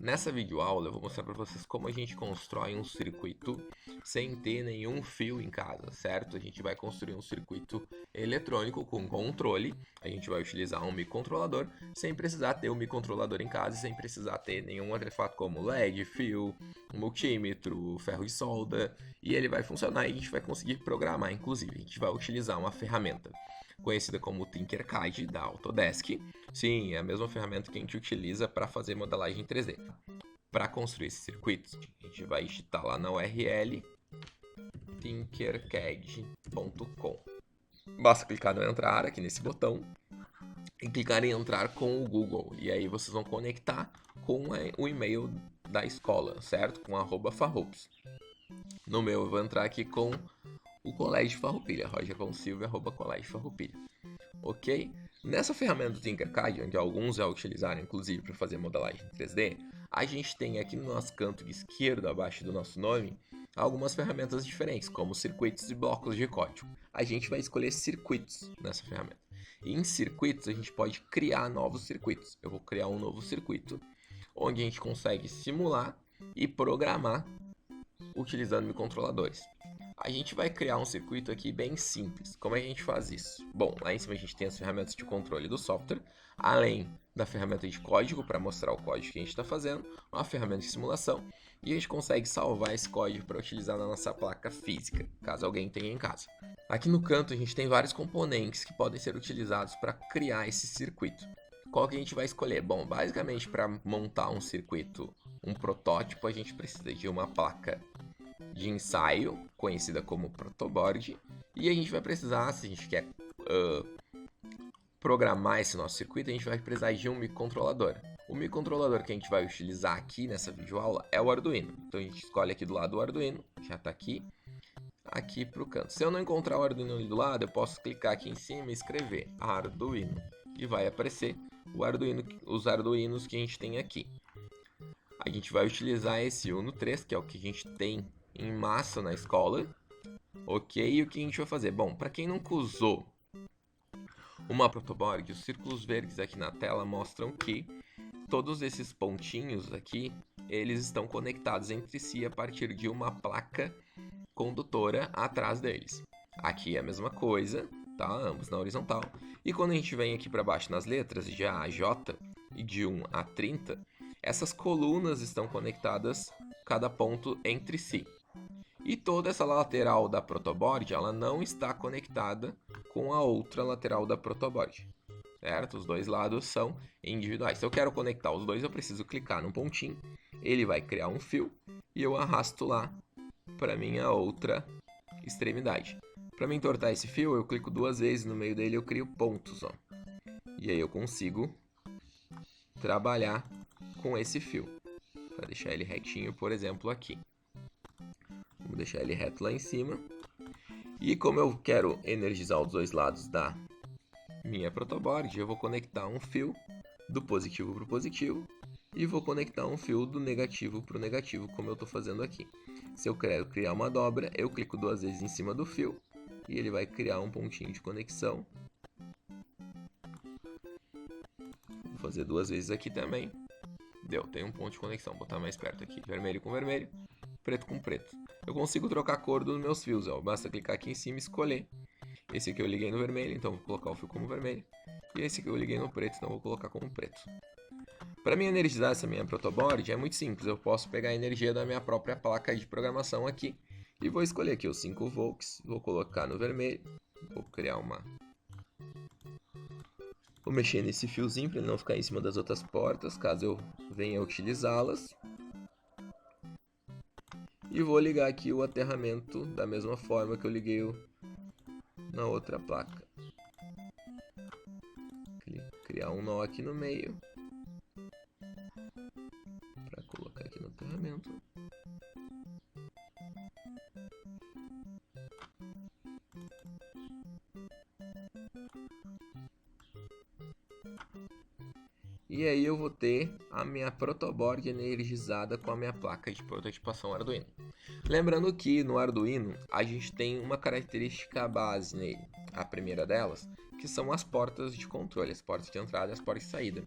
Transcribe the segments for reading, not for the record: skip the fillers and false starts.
Nessa videoaula eu vou mostrar para vocês como a gente constrói um circuito sem ter nenhum fio em casa, certo? A gente vai construir um circuito eletrônico com controle, a gente vai utilizar um microcontrolador sem precisar ter um microcontrolador em casa e sem precisar ter nenhum artefato como LED, fio, multímetro, ferro de solda, e ele vai funcionar e a gente vai conseguir programar, inclusive. A gente vai utilizar uma ferramenta conhecida como Tinkercad da Autodesk. Sim, é a mesma ferramenta que a gente utiliza para fazer modelagem em 3D. Para construir esses circuitos, a gente vai digitar lá na URL tinkercad.com. Basta clicar no entrar aqui nesse botão e clicar em entrar com o Google. E aí vocês vão conectar com o e-mail da escola, certo? Com @farroups. No meu eu vou entrar aqui com o Colégio Farroupilha, roger.silvia@colégio Farroupilha. Ok? Nessa ferramenta do Tinkercad, onde alguns já utilizaram inclusive para fazer modelagem em 3D, a gente tem aqui no nosso canto esquerdo, abaixo do nosso nome, algumas ferramentas diferentes, como circuitos e blocos de código. A gente vai escolher circuitos nessa ferramenta. E em circuitos a gente pode criar novos circuitos. Eu vou criar um novo circuito, onde a gente consegue simular e programar utilizando microcontroladores. A gente vai criar um circuito aqui bem simples. Como é que a gente faz isso? Bom, lá em cima a gente tem as ferramentas de controle do software, além da ferramenta de código para mostrar o código que a gente está fazendo, uma ferramenta de simulação, e a gente consegue salvar esse código para utilizar na nossa placa física, caso alguém tenha em casa. Aqui no canto a gente tem vários componentes que podem ser utilizados para criar esse circuito. Qual que a gente vai escolher? Bom, basicamente para montar um circuito, um protótipo, a gente precisa de uma placa de ensaio, conhecida como protoboard, e a gente vai precisar, se a gente quer programar esse nosso circuito, a gente vai precisar de um microcontrolador. O microcontrolador que a gente vai utilizar aqui nessa videoaula é o Arduino. Então a gente escolhe aqui do lado o Arduino, já está aqui para o canto. Se eu não encontrar o Arduino ali do lado, eu posso clicar aqui em cima e escrever Arduino, e vai aparecer os Arduinos que a gente tem aqui. A gente vai utilizar esse Uno 3, que é o que a gente tem em massa na escola. Ok, e o que a gente vai fazer? Bom, para quem nunca usou uma protoboard, os círculos verdes aqui na tela mostram que todos esses pontinhos aqui, eles estão conectados entre si a partir de uma placa condutora atrás deles. Aqui é a mesma coisa, tá? Ambos na horizontal. E quando a gente vem aqui para baixo nas letras, de A a J e de 1 a 30, essas colunas estão conectadas, cada ponto entre si. E toda essa lateral da protoboard, ela não está conectada com a outra lateral da protoboard, certo? Os dois lados são individuais. Se eu quero conectar os dois, eu preciso clicar num pontinho, ele vai criar um fio e eu arrasto lá para minha outra extremidade. Para me entortar esse fio, eu clico duas vezes no meio dele e eu crio pontos, ó. E aí eu consigo trabalhar com esse fio, para deixar ele retinho, por exemplo, aqui. Vou deixar ele reto lá em cima. E como eu quero energizar os dois lados da minha protoboard, eu vou conectar um fio do positivo para o positivo e vou conectar um fio do negativo para o negativo, como eu estou fazendo aqui. Se eu quero criar uma dobra, eu clico duas vezes em cima do fio e ele vai criar um pontinho de conexão. Vou fazer duas vezes aqui também. Deu, tem um ponto de conexão. Vou botar mais perto aqui. Vermelho com vermelho, preto com preto. Eu consigo trocar a cor dos meus fios, ó. Basta clicar aqui em cima e escolher. Esse aqui eu liguei no vermelho, então vou colocar o fio como vermelho. E esse aqui eu liguei no preto, então vou colocar como preto. Para mim energizar essa minha protoboard é muito simples. Eu posso pegar a energia da minha própria placa de programação aqui e vou escolher aqui os 5 volts. Vou colocar no vermelho. Vou criar uma... Vou mexer nesse fiozinho para ele não ficar em cima das outras portas, caso eu venha utilizá-las. E vou ligar aqui o aterramento da mesma forma que eu liguei na outra placa. Criar um nó aqui no meio para colocar aqui no aterramento. E aí eu vou ter a minha protoboard energizada com a minha placa de prototipação Arduino. Lembrando que no Arduino a gente tem uma característica base nele. A primeira delas, que são as portas de controle, as portas de entrada e as portas de saída.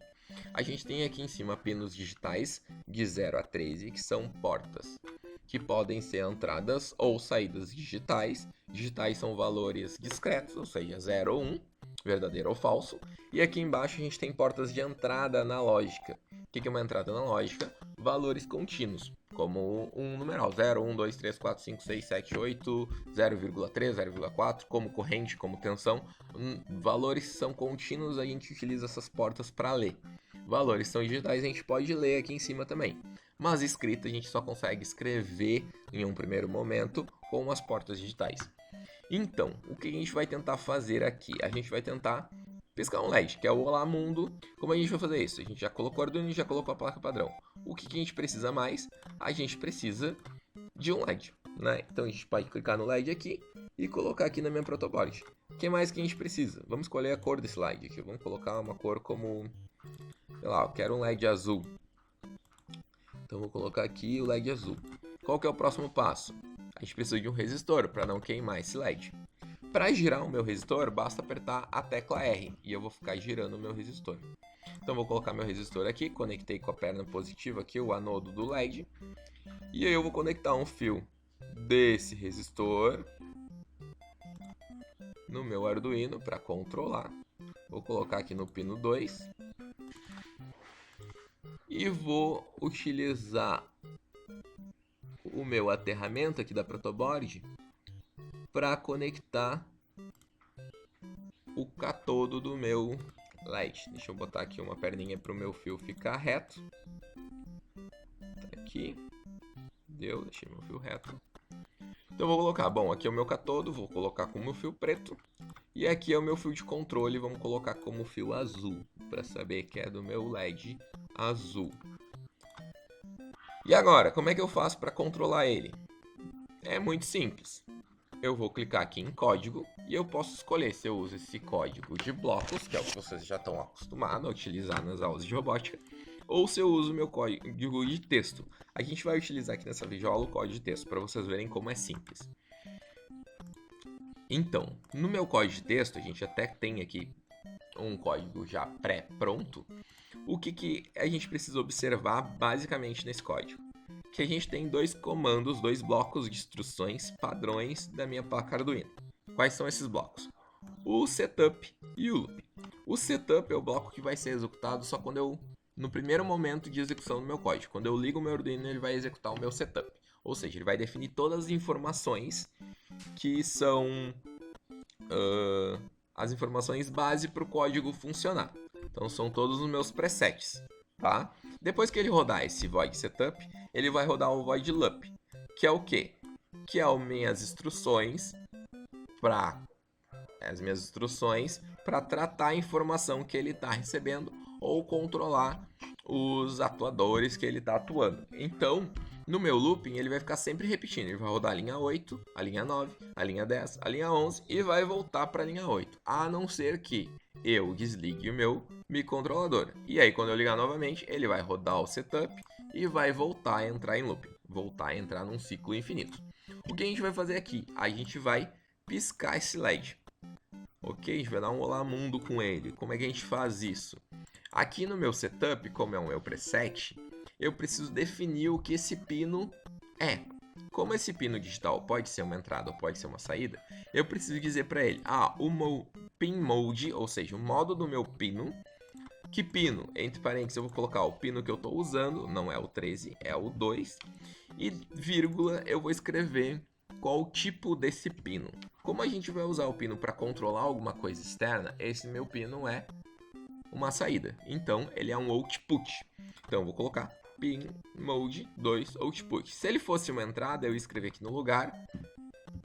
A gente tem aqui em cima pinos digitais de 0 a 13, que são portas, que podem ser entradas ou saídas digitais. Digitais são valores discretos, ou seja, 0 ou 1, verdadeiro ou falso. E aqui embaixo a gente tem portas de entrada analógica. O que é uma entrada analógica? Valores contínuos, como um numeral, 0, 1, 2, 3, 4, 5, 6, 7, 8, 0,3, 0,4, como corrente, como tensão. Valores são contínuos, a gente utiliza essas portas para ler. Valores são digitais, a gente pode ler aqui em cima também. Mas escrita a gente só consegue escrever em um primeiro momento com as portas digitais. Então, o que a gente vai tentar fazer aqui? A gente vai tentar piscar um LED, que é o Olá Mundo. Como a gente vai fazer isso? A gente já colocou o Arduino e já colocou a placa padrão. O que a gente precisa mais? A gente precisa de um LED, né? Então a gente pode clicar no LED aqui e colocar aqui na minha protoboard. O que mais que a gente precisa? Vamos escolher a cor desse LED aqui. Vamos colocar uma cor como, sei lá, eu quero um LED azul. Então vou colocar aqui o LED azul. Qual que é o próximo passo? A gente precisa de um resistor para não queimar esse LED. Para girar o meu resistor, basta apertar a tecla R e eu vou ficar girando o meu resistor. Então vou colocar meu resistor aqui, conectei com a perna positiva aqui, o anodo do LED. E aí eu vou conectar um fio desse resistor no meu Arduino para controlar. Vou colocar aqui no pino 2. E vou utilizar o meu aterramento aqui da protoboard para conectar o catodo do meu LED. Deixa eu botar aqui uma perninha para o meu fio ficar reto. Tá aqui. Deu, deixei meu fio reto. Então eu vou colocar, bom, aqui é o meu catodo, vou colocar como fio preto. E aqui é o meu fio de controle, vamos colocar como fio azul, para saber que é do meu LED azul. E agora, como é que eu faço para controlar ele? É muito simples. Eu vou clicar aqui em código e eu posso escolher se eu uso esse código de blocos, que é o que vocês já estão acostumados a utilizar nas aulas de robótica, ou se eu uso o meu código de texto. A gente vai utilizar aqui nessa videoaula o código de texto para vocês verem como é simples. Então, no meu código de texto, a gente até tem aqui um código já pré-pronto. O que a gente precisa observar basicamente nesse código? Que a gente tem dois comandos, dois blocos de instruções padrões da minha placa Arduino. Quais são esses blocos? O setup e o loop. O setup é o bloco que vai ser executado só quando eu, no primeiro momento de execução do meu código. Quando eu ligo o meu Arduino, ele vai executar o meu setup. Ou seja, ele vai definir todas as informações que são as informações base para o código funcionar. Então são todos os meus presets, tá? Depois que ele rodar esse void setup, ele vai rodar o void loop, que é o quê? Que é as minhas instruções para tratar a informação que ele está recebendo ou controlar os atuadores que ele está atuando. Então, no meu looping, ele vai ficar sempre repetindo. Ele vai rodar a linha 8, a linha 9, a linha 10, a linha 11 e vai voltar para a linha 8. A não ser que eu desligue o meu microcontrolador. E aí, quando eu ligar novamente, ele vai rodar o setup e vai voltar a entrar em looping. Voltar a entrar num ciclo infinito. O que a gente vai fazer aqui? A gente vai piscar esse LED. Ok? A gente vai dar um olá mundo com ele. Como é que a gente faz isso? Aqui no meu setup, como é o meu preset, eu preciso definir o que esse pino é. Como esse pino digital pode ser uma entrada ou pode ser uma saída, eu preciso dizer para ele, o meu pin mode, ou seja, o modo do meu pino. Que pino? Entre parênteses eu vou colocar o pino que eu estou usando, não é o 13, é o 2. E vírgula eu vou escrever qual o tipo desse pino. Como a gente vai usar o pino para controlar alguma coisa externa, esse meu pino é uma saída. Então ele é um output. Então eu vou colocar pin mode 2 output. Se ele fosse uma entrada, eu ia escrever aqui no lugar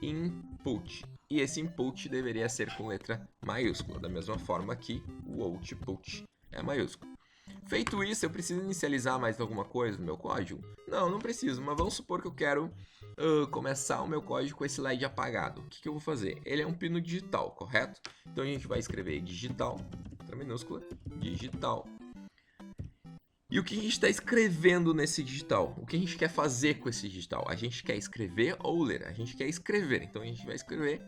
input. E esse input deveria ser com letra maiúscula, da mesma forma que o output é maiúsculo. Feito isso, eu preciso inicializar mais alguma coisa no meu código? Não, não preciso, mas vamos supor que eu quero começar o meu código com esse LED apagado. O que eu vou fazer? Ele é um pino digital, correto? Então a gente vai escrever digital, letra minúscula, digital. E o que a gente está escrevendo nesse digital? O que a gente quer fazer com esse digital? A gente quer escrever ou ler? A gente quer escrever, então a gente vai escrever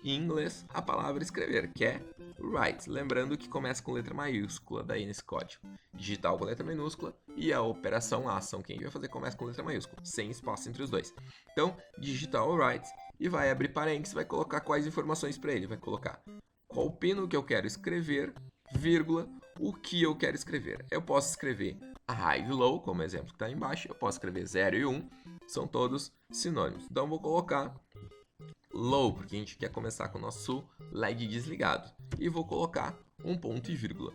em inglês a palavra escrever, que é write. Lembrando que começa com letra maiúscula daí nesse código. digital com letra minúscula, e a operação, a ação que a gente vai fazer começa com letra maiúscula, sem espaço entre os dois. Então, digital write, e vai abrir parênteses, vai colocar quais informações para ele. Vai colocar qual pino que eu quero escrever, vírgula, o que eu quero escrever. Eu posso escrever a high e low, como exemplo que está embaixo. Eu posso escrever 0 e 1, são todos sinônimos. Então, eu vou colocar low, porque a gente quer começar com o nosso LED desligado. E vou colocar um ponto e vírgula.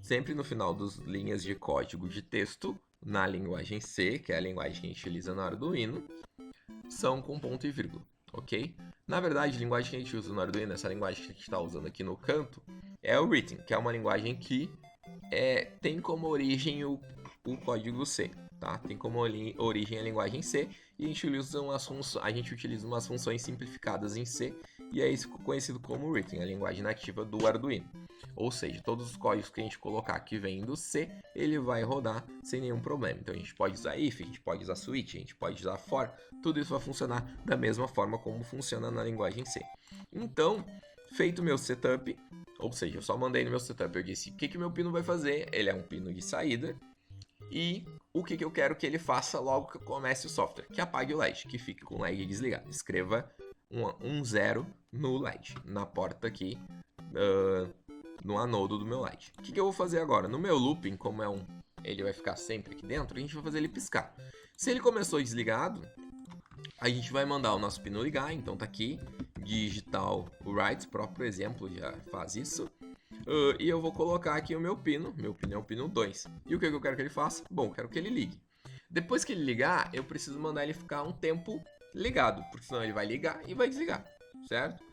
Sempre no final das linhas de código de texto, na linguagem C, que é a linguagem que a gente utiliza no Arduino, são com ponto e vírgula, ok? Na verdade, a linguagem que a gente usa no Arduino, essa linguagem que a gente está usando aqui no canto, é o Written, que é uma linguagem que tem como origem o código C, tá? Tem como origem a linguagem C, e a gente utiliza umas funções simplificadas em C, e é isso conhecido como Written, a linguagem nativa do Arduino. Ou seja, todos os códigos que a gente colocar que vêm do C, ele vai rodar sem nenhum problema. Então a gente pode usar if, a gente pode usar switch, a gente pode usar for, tudo isso vai funcionar da mesma forma como funciona na linguagem C. Então, feito o meu setup, ou seja, eu só mandei no meu setup, eu disse o que meu pino vai fazer, ele é um pino de saída, e o que eu quero que ele faça logo que eu comece o software, que apague o LED, que fique com o LED desligado. Escreva um 0 no LED, na porta aqui, no anodo do meu LED. O que eu vou fazer agora? No meu looping, como ele vai ficar sempre aqui dentro, a gente vai fazer ele piscar. Se ele começou desligado, a gente vai mandar o nosso pino ligar, então tá aqui, digital write, próprio exemplo já faz isso. E eu vou colocar aqui o meu pino é o pino 2. E o que eu quero que ele faça? Bom, eu quero que ele ligue. Depois que ele ligar, eu preciso mandar ele ficar um tempo ligado, porque senão ele vai ligar e vai desligar, certo?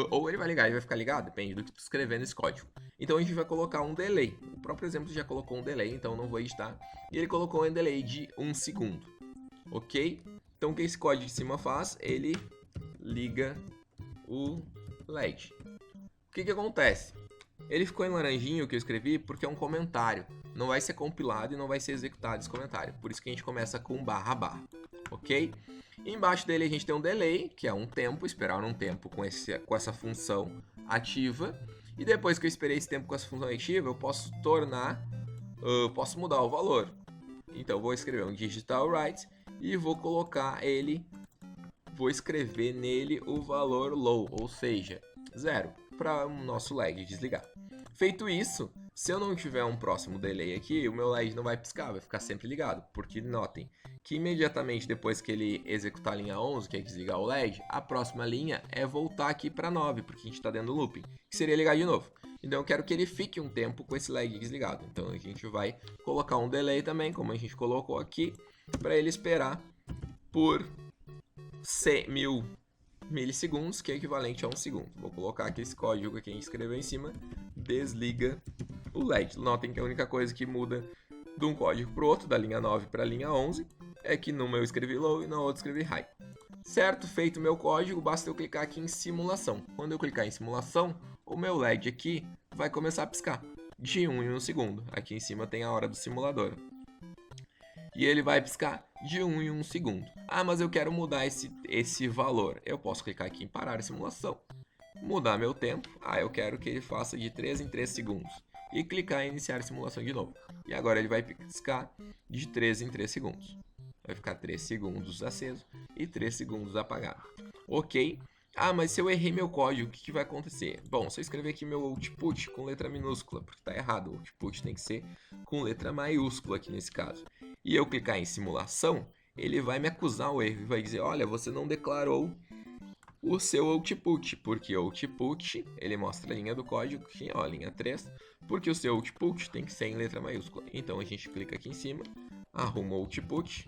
Ou ele vai ligar e vai ficar ligado, depende do que tu escrever nesse código. Então a gente vai colocar um delay. O próprio exemplo já colocou um delay, então eu não vou editar. E ele colocou um delay de 1 segundo, ok? Então o que esse código de cima faz? Ele liga o LED. O que acontece? Ele ficou em laranjinho, o que eu escrevi, porque é um comentário. Não vai ser compilado e não vai ser executado esse comentário. Por isso que a gente começa com barra, ok? E embaixo dele a gente tem um delay, que é um tempo, esperar um tempo com essa função ativa. E depois que eu esperei esse tempo com essa função ativa, eu posso posso mudar o valor. Então eu vou escrever um digital write e vou escrever nele o valor low, ou seja, 0, para o nosso LED desligar. Feito isso, se eu não tiver um próximo delay aqui, o meu LED não vai piscar, vai ficar sempre ligado. Porque notem que imediatamente depois que ele executar a linha 11, que é desligar o LED, a próxima linha é voltar aqui para 9, porque a gente está dentro do looping, que seria ligar de novo. Então eu quero que ele fique um tempo com esse LED desligado. Então a gente vai colocar um delay também, como a gente colocou aqui, para ele esperar por 1000 milissegundos, que é equivalente a 1 segundo. Vou colocar aqui esse código que a gente escreveu em cima, desliga o LED. Notem que a única coisa que muda de um código para o outro, da linha 9 para a linha 11, é que numa eu escrevi low e na outra eu escrevi high. Certo, feito o meu código, basta eu clicar aqui em simulação. Quando eu clicar em simulação, o meu LED aqui vai começar a piscar de 1 em 1 segundo. Aqui em cima tem a hora do simulador. E ele vai piscar de 1 em 1 segundo. Ah, mas eu quero mudar esse valor. Eu posso clicar aqui em parar a simulação. Mudar meu tempo. Ah, eu quero que ele faça de 3 em 3 segundos. E clicar em iniciar a simulação de novo. E agora ele vai piscar de 3 em 3 segundos. Vai ficar 3 segundos aceso e 3 segundos apagado. Ok? Ah, mas se eu errei meu código, o que vai acontecer? Bom, se eu escrever aqui meu output com letra minúscula, porque está errado, o output tem que ser com letra maiúscula aqui nesse caso. E eu clicar em simulação, ele vai me acusar o erro e vai dizer, olha, você não declarou o seu output, porque o output, ele mostra a linha do código, aqui, ó, linha 3, porque o seu output tem que ser em letra maiúscula. Então a gente clica aqui em cima, arruma o output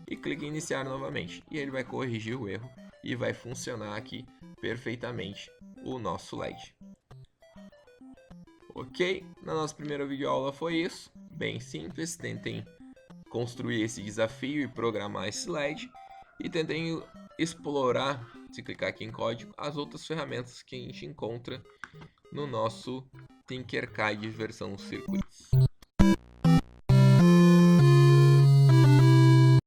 e clica em iniciar novamente. E ele vai corrigir o erro e vai funcionar aqui perfeitamente o nosso LED. Ok? Na nossa primeira videoaula foi isso. Bem simples. Tentem construir esse desafio e programar esse LED. E tentem explorar, se clicar aqui em código, as outras ferramentas que a gente encontra no nosso Tinkercad versão circuito.